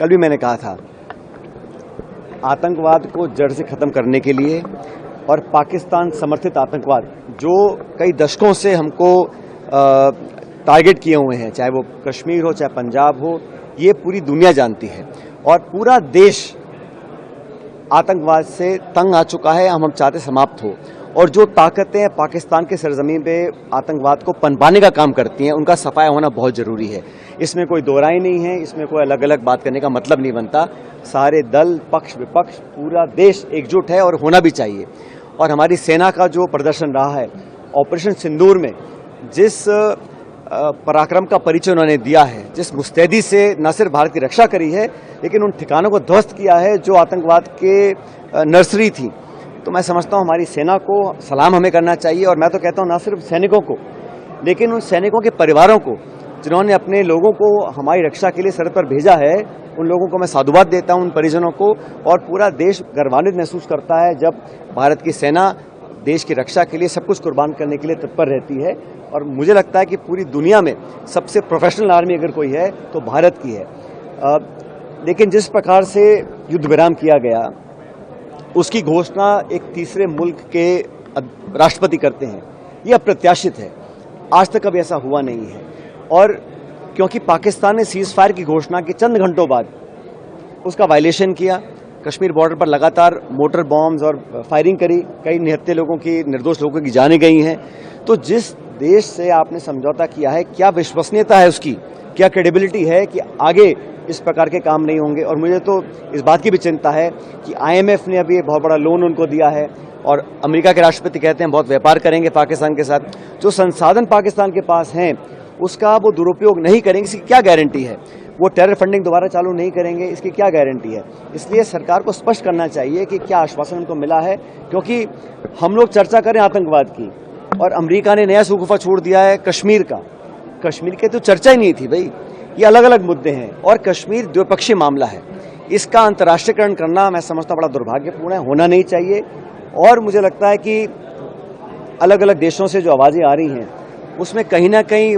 कल भी मैंने कहा था, आतंकवाद को जड़ से खत्म करने के लिए और पाकिस्तान समर्थित आतंकवाद जो कई दशकों से हमको टारगेट किए हुए हैं, चाहे वो कश्मीर हो चाहे पंजाब हो, ये पूरी दुनिया जानती है और पूरा देश आतंकवाद से तंग आ चुका है। हम चाहते समाप्त हो, और जो ताकतें पाकिस्तान के सरजमीन पे आतंकवाद को पनपाने का काम करती हैं, उनका सफाया होना बहुत ज़रूरी है। इसमें कोई दो राय नहीं है, इसमें कोई अलग अलग बात करने का मतलब नहीं बनता। सारे दल, पक्ष विपक्ष, पूरा देश एकजुट है और होना भी चाहिए। और हमारी सेना का जो प्रदर्शन रहा है ऑपरेशन सिंदूर में, जिस पराक्रम का परिचय उन्होंने दिया है, जिस मुस्तैदी से न सिर्फ भारत की रक्षा करी है लेकिन उन ठिकानों को ध्वस्त किया है जो आतंकवाद के नर्सरी थी, तो मैं समझता हूं हमारी सेना को सलाम हमें करना चाहिए। और मैं तो कहता हूं न सिर्फ सैनिकों को, लेकिन उन सैनिकों के परिवारों को जिन्होंने अपने लोगों को हमारी रक्षा के लिए सरहद पर भेजा है, उन लोगों को मैं साधुवाद देता हूं, उन परिजनों को। और पूरा देश गर्वान्वित महसूस करता है जब भारत की सेना देश की रक्षा के लिए सब कुछ कुर्बान करने के लिए तत्पर रहती है। और मुझे लगता है कि पूरी दुनिया में सबसे प्रोफेशनल आर्मी अगर कोई है तो भारत की है। लेकिन जिस प्रकार से युद्ध विराम किया गया, उसकी घोषणा एक तीसरे मुल्क के राष्ट्रपति करते हैं, ये अप्रत्याशित है। आज तक कभी ऐसा हुआ नहीं है। और क्योंकि पाकिस्तान ने सीज फायर की घोषणा के चंद घंटों बाद उसका वायलेशन किया, कश्मीर बॉर्डर पर लगातार मोटर बॉम्ब्स और फायरिंग करी, कई निहत्थे लोगों की, निर्दोष लोगों की जानें गई हैं। तो जिस देश से आपने समझौता किया है, क्या विश्वसनीयता है उसकी, क्या क्रेडिबिलिटी है कि आगे इस प्रकार के काम नहीं होंगे। और मुझे तो इस बात की भी चिंता है कि IMF ने अभी बहुत बड़ा लोन उनको दिया है और अमेरिका के राष्ट्रपति कहते हैं बहुत व्यापार करेंगे पाकिस्तान के साथ। जो संसाधन पाकिस्तान के पास हैं उसका वो दुरुपयोग नहीं करेंगे, इसकी क्या गारंटी है। वो टेरर फंडिंग दोबारा चालू नहीं करेंगे, इसकी क्या गारंटी है। इसलिए सरकार को स्पष्ट करना चाहिए कि क्या आश्वासन उनको मिला है, क्योंकि हम लोग चर्चा करें आतंकवाद की और अमेरिका ने नया शगुफा छोड़ दिया है कश्मीर का। कश्मीर की तो चर्चा ही नहीं थी भाई, ये अलग अलग मुद्दे हैं और कश्मीर द्विपक्षीय मामला है। इसका अंतर्राष्ट्रीयकरण करना मैं समझता बड़ा दुर्भाग्यपूर्ण है, होना नहीं चाहिए। और मुझे लगता है कि अलग अलग देशों से जो आवाज़ें आ रही हैं उसमें कहीं ना कहीं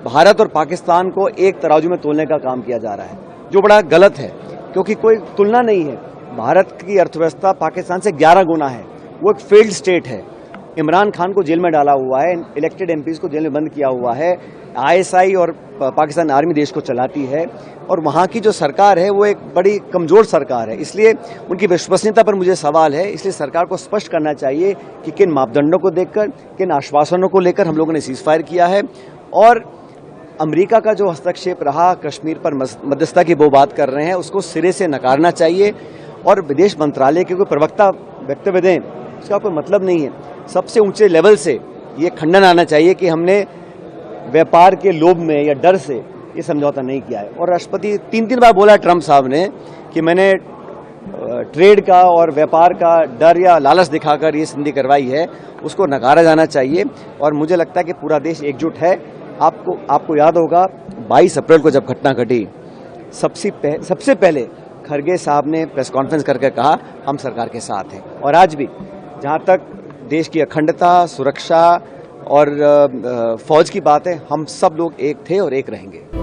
भारत और पाकिस्तान को एक तराजू में तोलने का काम किया जा रहा है, जो बड़ा गलत है, क्योंकि कोई तुलना नहीं है। भारत की अर्थव्यवस्था पाकिस्तान से 11 गुना है, वो एक फेल्ड स्टेट है। इमरान खान को जेल में डाला हुआ है, इलेक्टेड MPs को जेल में बंद किया हुआ है, ISI और पाकिस्तान आर्मी देश को चलाती है और वहाँ की जो सरकार है वो एक बड़ी कमज़ोर सरकार है। इसलिए उनकी विश्वसनीयता पर मुझे सवाल है। इसलिए सरकार को स्पष्ट करना चाहिए कि किन मापदंडों को देखकर, किन आश्वासनों को लेकर हम लोगों ने सीज फायर किया है। और अमेरिका का जो हस्तक्षेप रहा, कश्मीर पर मध्यस्थता की वो बात कर रहे हैं, उसको सिरे से नकारना चाहिए। और विदेश मंत्रालय के कोई प्रवक्ता वक्तव्य दें, उसका कोई मतलब नहीं है। सबसे ऊंचे लेवल से ये खंडन आना चाहिए कि हमने व्यापार के लोभ में या डर से ये समझौता नहीं किया है। और राष्ट्रपति 3 बार बोला ट्रंप साहब ने कि मैंने ट्रेड का और व्यापार का डर या लालच दिखाकर ये संधि करवाई है, उसको नकारा जाना चाहिए। और मुझे लगता है कि पूरा देश एकजुट है। आपको याद होगा 22 अप्रैल को जब घटना घटी, सबसे पहले खरगे साहब ने प्रेस कॉन्फ्रेंस करके कहा हम सरकार के साथ हैं। और आज भी जहां तक देश की अखंडता, सुरक्षा और फौज की बात है, हम सब लोग एक थे और एक रहेंगे।